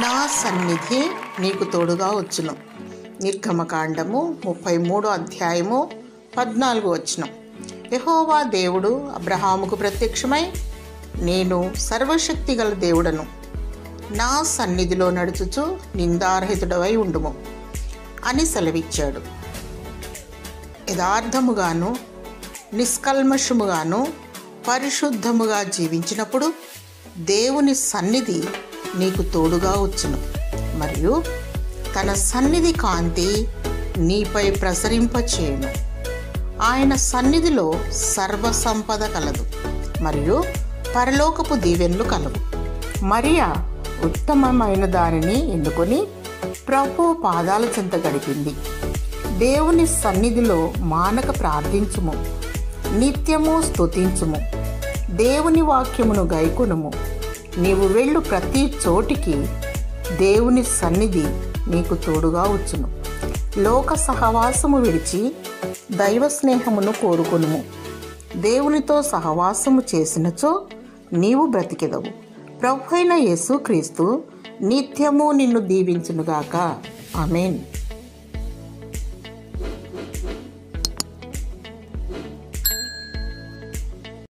నా సన్నిధి నీకు తోడుగా వచ్చును. నిర్గమకాండము 33 అధ్యాయము 14 వచనం. యెహోవా దేవుడు అబ్రహాముకు ప్రత్యక్షమై, నేను సర్వశక్తి గల దేవుడను, నా సన్నిధిలో నడుచుచు నిందారహితుడవై ఉండుము అని సెలవిచ్చాడు. యథార్థముగాను నిష్కల్మషముగాను పరిశుద్ధముగా జీవించినప్పుడు దేవుని సన్నిధి నీకు తోడుగా వచ్చును మరియు తన సన్నిధి కాంతి నీపై ప్రసరింపచేయును. ఆయన సన్నిధిలో సర్వ సంపద కలదు మరియు పరలోకపు దీవెనలు కలవు. మరియా ఉత్తమమైన దానిని ఎన్నుకొని ప్రభు పాదాల చెంత గడిపింది. దేవుని సన్నిధిలో మానక ప్రార్థించుము, నిత్యము స్తుతించుము, దేవుని వాక్యమును గైకొనుము. నీవు వెళ్ళు ప్రతి చోటికి దేవుని సన్నిధి నీకు తోడుగా వచ్చును. లోక సహవాసము విడిచి దైవ స్నేహమును కోరుకొనుము. దేవునితో సహవాసము చేసినచో నీవు బ్రతికెదవు. ప్రభువైన యేసుక్రీస్తు నిత్యము నిన్ను దీవించునుగాక. ఆమేన్.